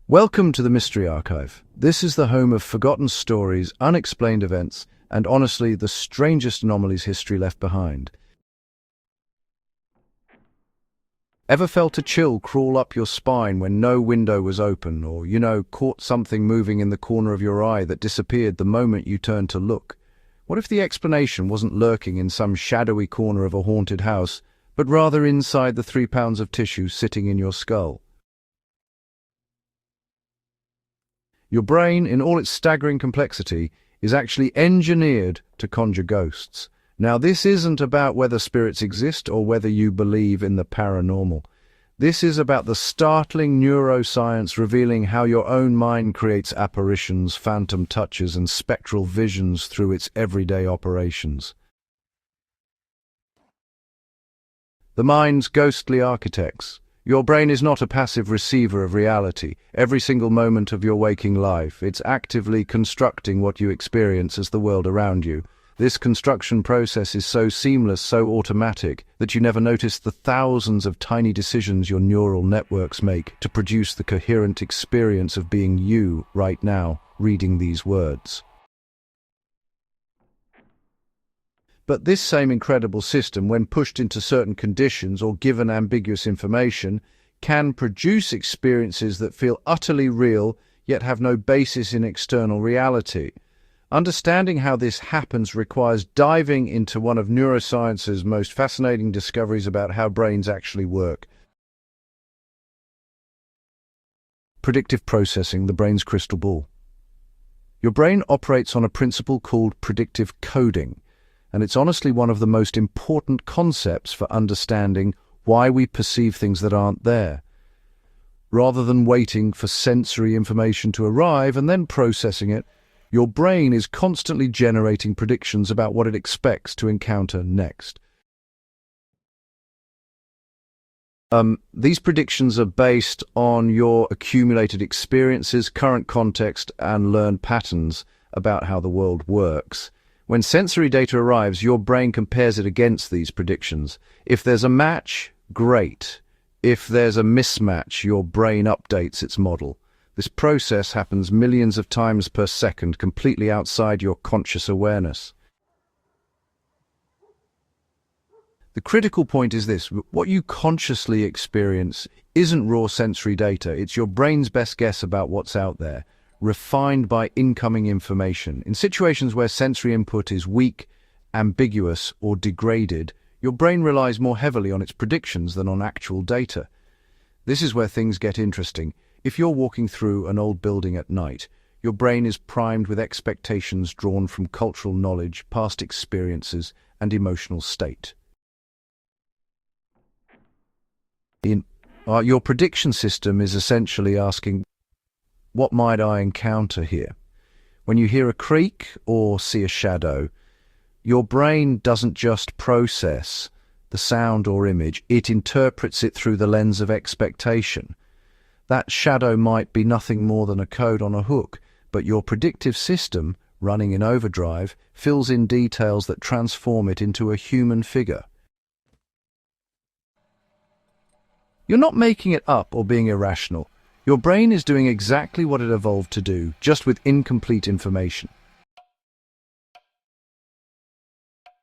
Welcome to the Mystery Archive. This is the home of forgotten stories, unexplained events, and honestly, the strangest anomalies history left behind. Ever felt a chill crawl up your spine when no window was open, or, caught something moving in the corner of your eye that disappeared the moment you turned to look? What if the explanation wasn't lurking in some shadowy corner of a haunted house, but rather inside the 3 pounds of tissue sitting in your skull? Your brain, in all its staggering complexity, is actually engineered to conjure ghosts. Now, this isn't about whether spirits exist or whether you believe in the paranormal. This is about the startling neuroscience revealing how your own mind creates apparitions, phantom touches, and spectral visions through its everyday operations. The mind's ghostly architects. Your brain is not a passive receiver of reality. Every single moment of your waking life, it's actively constructing what you experience as the world around you. This construction process is so seamless, so automatic, that you never notice the thousands of tiny decisions your neural networks make to produce the coherent experience of being you right now, reading these words. But this same incredible system, when pushed into certain conditions or given ambiguous information, can produce experiences that feel utterly real, yet have no basis in external reality. Understanding how this happens requires diving into one of neuroscience's most fascinating discoveries about how brains actually work. Predictive processing, the brain's crystal ball. Your brain operates on a principle called predictive coding, and it's honestly one of the most important concepts for understanding why we perceive things that aren't there. Rather than waiting for sensory information to arrive and then processing it, your brain is constantly generating predictions about what it expects to encounter next. These predictions are based on your accumulated experiences, current context, and learned patterns about how the world works. When sensory data arrives, your brain compares it against these predictions. If there's a match, great. If there's a mismatch, your brain updates its model. This process happens millions of times per second, completely outside your conscious awareness. The critical point is this: what you consciously experience isn't raw sensory data. It's your brain's best guess about what's out there, refined by incoming information. In situations where sensory input is weak, ambiguous, or degraded, your brain relies more heavily on its predictions than on actual data. This is where things get interesting. If you're walking through an old building at night, your brain is primed with expectations drawn from cultural knowledge, past experiences, and emotional state. Your prediction system is essentially asking, what might I encounter here? When you hear a creak or see a shadow, your brain doesn't just process the sound or image, it interprets it through the lens of expectation. That shadow might be nothing more than a code on a hook, but your predictive system, running in overdrive, fills in details that transform it into a human figure. You're not making it up or being irrational. Your brain is doing exactly what it evolved to do, just with incomplete information.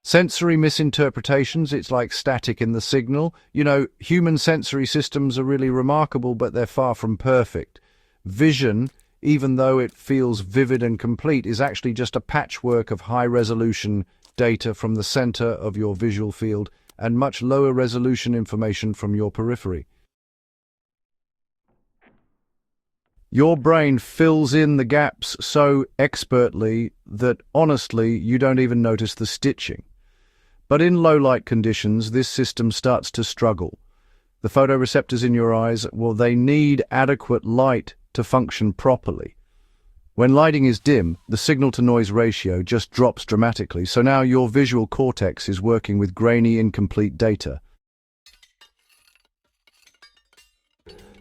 Sensory misinterpretations, it's like static in the signal. Human sensory systems are really remarkable, but they're far from perfect. Vision, even though it feels vivid and complete, is actually just a patchwork of high-resolution data from the center of your visual field and much lower-resolution information from your periphery. Your brain fills in the gaps so expertly that, honestly, you don't even notice the stitching. But in low-light conditions, this system starts to struggle. The photoreceptors in your eyes, they need adequate light to function properly. When lighting is dim, the signal-to-noise ratio just drops dramatically, so now your visual cortex is working with grainy, incomplete data.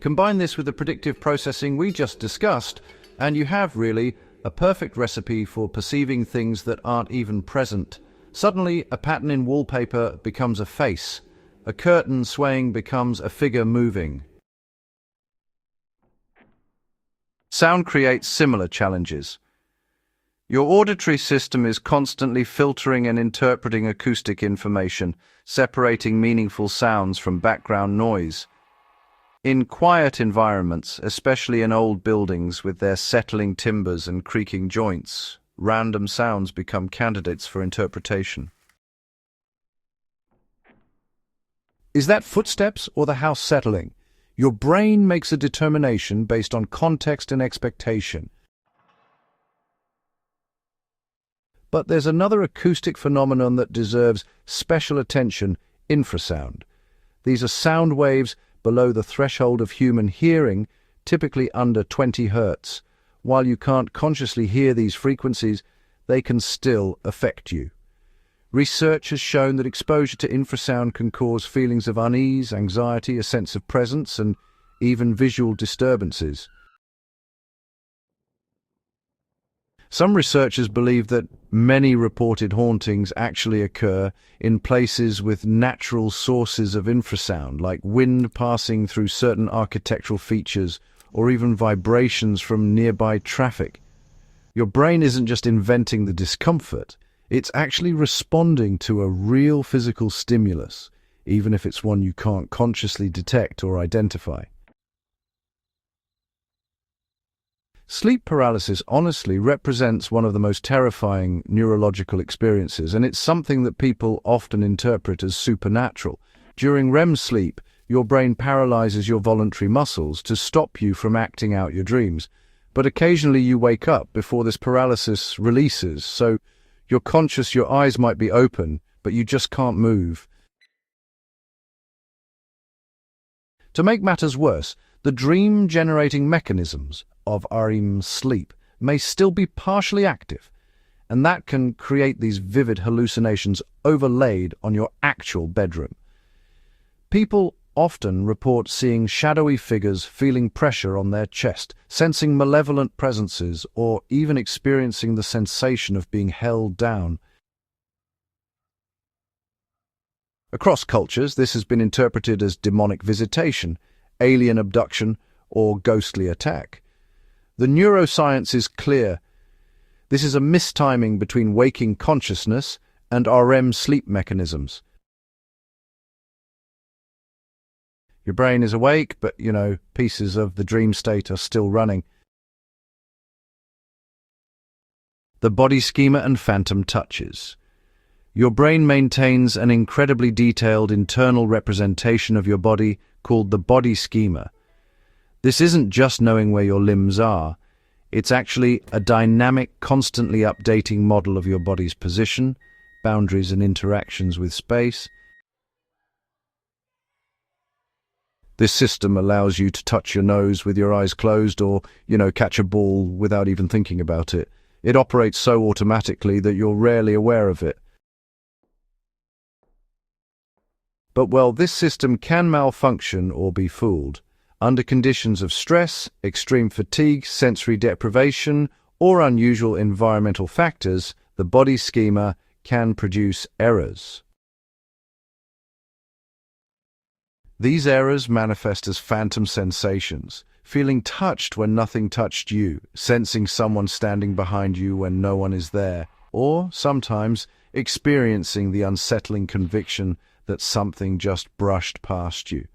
Combine this with the predictive processing we just discussed, and you have, really, a perfect recipe for perceiving things that aren't even present. Suddenly, a pattern in wallpaper becomes a face. A curtain swaying becomes a figure moving. Sound creates similar challenges. Your auditory system is constantly filtering and interpreting acoustic information, separating meaningful sounds from background noise. In quiet environments, especially in old buildings with their settling timbers and creaking joints, random sounds become candidates for interpretation. Is that footsteps or the house settling? Your brain makes a determination based on context and expectation. But there's another acoustic phenomenon that deserves special attention: infrasound. These are sound waves below the threshold of human hearing, typically under 20 Hz. While you can't consciously hear these frequencies, they can still affect you. Research has shown that exposure to infrasound can cause feelings of unease, anxiety, a sense of presence, and even visual disturbances. Some researchers believe that many reported hauntings actually occur in places with natural sources of infrasound, like wind passing through certain architectural features or even vibrations from nearby traffic. Your brain isn't just inventing the discomfort, it's actually responding to a real physical stimulus, even if it's one you can't consciously detect or identify. Sleep paralysis honestly represents one of the most terrifying neurological experiences, and it's something that people often interpret as supernatural. During REM sleep, your brain paralyzes your voluntary muscles to stop you from acting out your dreams. But occasionally you wake up before this paralysis releases, so you're conscious your eyes might be open, but you just can't move. To make matters worse, the dream-generating mechanisms of REM sleep may still be partially active, and that can create these vivid hallucinations overlaid on your actual bedroom. People often report seeing shadowy figures, feeling pressure on their chest, sensing malevolent presences, or even experiencing the sensation of being held down. Across cultures, this has been interpreted as demonic visitation, alien abduction, or ghostly attack. The neuroscience is clear. This is a mistiming between waking consciousness and REM sleep mechanisms. Your brain is awake, but, pieces of the dream state are still running. The body schema and phantom touches. Your brain maintains an incredibly detailed internal representation of your body called the body schema. This isn't just knowing where your limbs are. It's actually a dynamic, constantly updating model of your body's position, boundaries and interactions with space. This system allows you to touch your nose with your eyes closed or, catch a ball without even thinking about it. It operates so automatically that you're rarely aware of it. But, this system can malfunction or be fooled. Under conditions of stress, extreme fatigue, sensory deprivation, or unusual environmental factors, the body schema can produce errors. These errors manifest as phantom sensations, feeling touched when nothing touched you, sensing someone standing behind you when no one is there, or sometimes experiencing the unsettling conviction that something just brushed past you.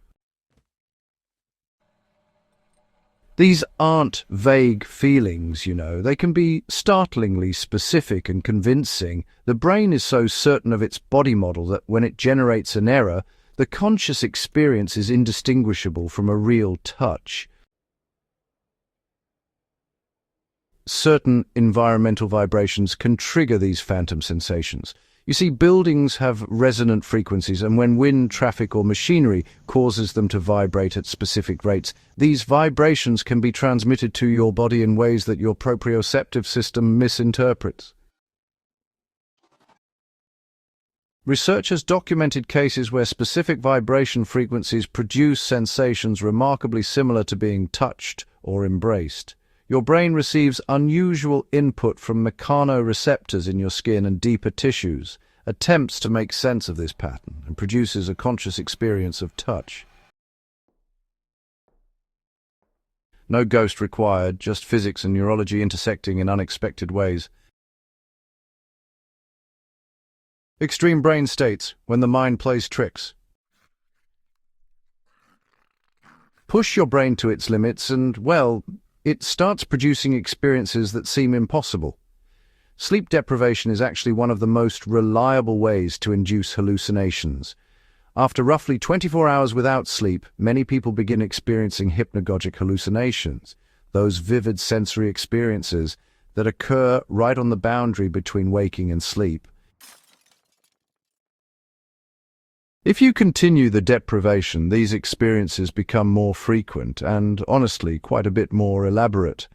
These aren't vague feelings, they can be startlingly specific and convincing. The brain is so certain of its body model that when it generates an error, the conscious experience is indistinguishable from a real touch. Certain environmental vibrations can trigger these phantom sensations. You see, buildings have resonant frequencies, and when wind, traffic, or machinery causes them to vibrate at specific rates, these vibrations can be transmitted to your body in ways that your proprioceptive system misinterprets. Research has documented cases where specific vibration frequencies produce sensations remarkably similar to being touched or embraced. Your brain receives unusual input from mechanoreceptors in your skin and deeper tissues, attempts to make sense of this pattern, and produces a conscious experience of touch. No ghost required, just physics and neurology intersecting in unexpected ways. Extreme brain states, when the mind plays tricks. Push your brain to its limits and, well, it starts producing experiences that seem impossible. Sleep deprivation is actually one of the most reliable ways to induce hallucinations. After roughly 24 hours without sleep, many people begin experiencing hypnagogic hallucinations, those vivid sensory experiences that occur right on the boundary between waking and sleep. If you continue the deprivation, these experiences become more frequent and, honestly, quite a bit more elaborate.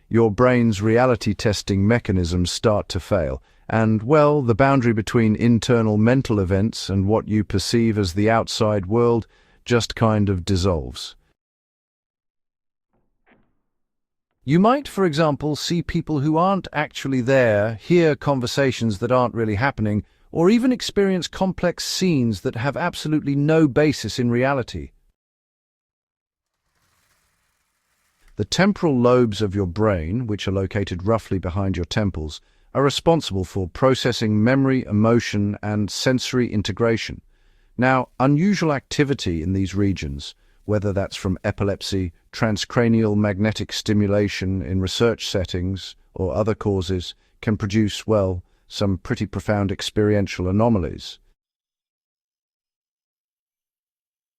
Your brain's reality testing mechanisms start to fail, and, well, the boundary between internal mental events and what you perceive as the outside world just kind of dissolves. You might, for example, see people who aren't actually there, hear conversations that aren't really happening, or even experience complex scenes that have absolutely no basis in reality. The temporal lobes of your brain, which are located roughly behind your temples, are responsible for processing memory, emotion, and sensory integration. Now, unusual activity in these regions, whether that's from epilepsy, transcranial magnetic stimulation in research settings, or other causes, can produce, well, some pretty profound experiential anomalies.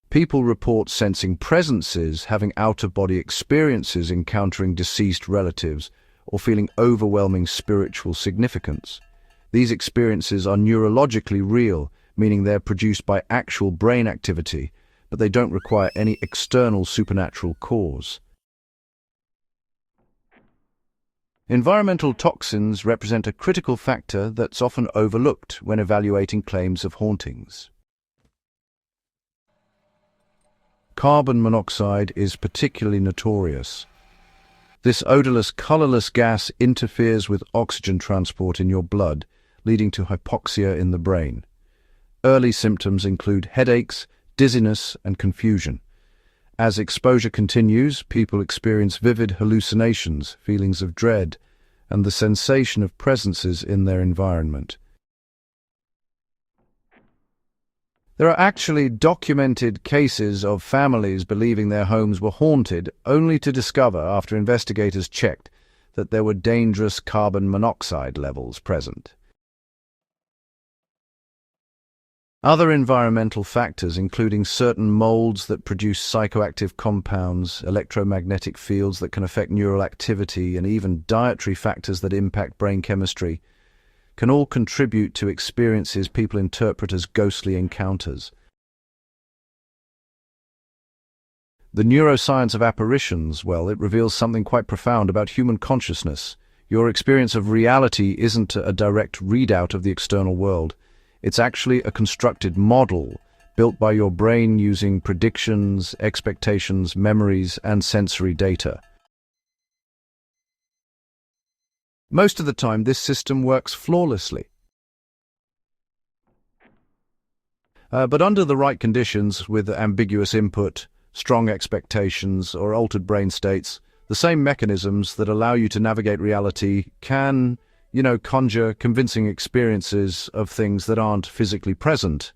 People report sensing presences, having out-of-body experiences encountering deceased relatives, or feeling overwhelming spiritual significance. These experiences are neurologically real, meaning they're produced by actual brain activity, but they don't require any external supernatural cause. Environmental toxins represent a critical factor that's often overlooked when evaluating claims of hauntings. Carbon monoxide is particularly notorious. This odorless, colorless gas interferes with oxygen transport in your blood, leading to hypoxia in the brain. Early symptoms include headaches, dizziness, and confusion. As exposure continues, people experience vivid hallucinations, feelings of dread, and the sensation of presences in their environment. There are actually documented cases of families believing their homes were haunted, only to discover, after investigators checked, that there were dangerous carbon monoxide levels present. Other environmental factors, including certain molds that produce psychoactive compounds, electromagnetic fields that can affect neural activity, and even dietary factors that impact brain chemistry, can all contribute to experiences people interpret as ghostly encounters. The neuroscience of apparitions, well, it reveals something quite profound about human consciousness. Your experience of reality isn't a direct readout of the external world. It's actually a constructed model built by your brain using predictions, expectations, memories, and sensory data. Most of the time, this system works flawlessly. But under the right conditions, with ambiguous input, strong expectations, or altered brain states, the same mechanisms that allow you to navigate reality can, conjure convincing experiences of things that aren't physically present.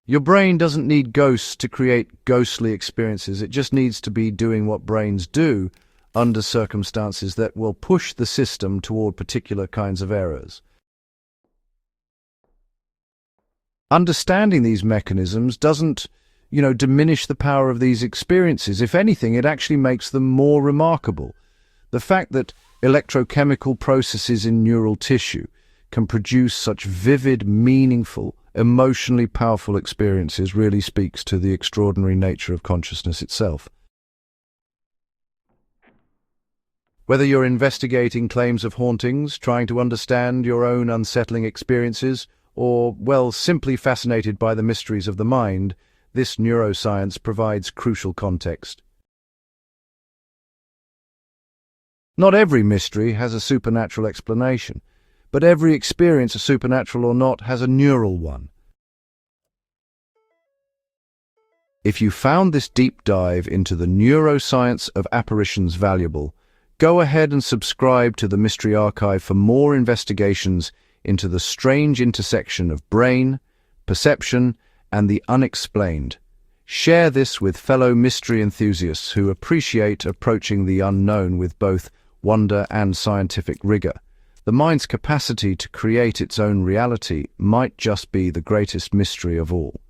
Your brain doesn't need ghosts to create ghostly experiences. It just needs to be doing what brains do under circumstances that will push the system toward particular kinds of errors. Understanding these mechanisms doesn't, diminish the power of these experiences. If anything, it actually makes them more remarkable. The fact that electrochemical processes in neural tissue can produce such vivid, meaningful, emotionally powerful experiences really speaks to the extraordinary nature of consciousness itself. Whether you're investigating claims of hauntings, trying to understand your own unsettling experiences, or, well, simply fascinated by the mysteries of the mind, this neuroscience provides crucial context. Not every mystery has a supernatural explanation, but every experience, supernatural or not, has a neural one. If you found this deep dive into the neuroscience of apparitions valuable, go ahead and subscribe to the Mystery Archive for more investigations into the strange intersection of brain, perception, and the unexplained. Share this with fellow mystery enthusiasts who appreciate approaching the unknown with both wonder and scientific rigor. The mind's capacity to create its own reality might just be the greatest mystery of all.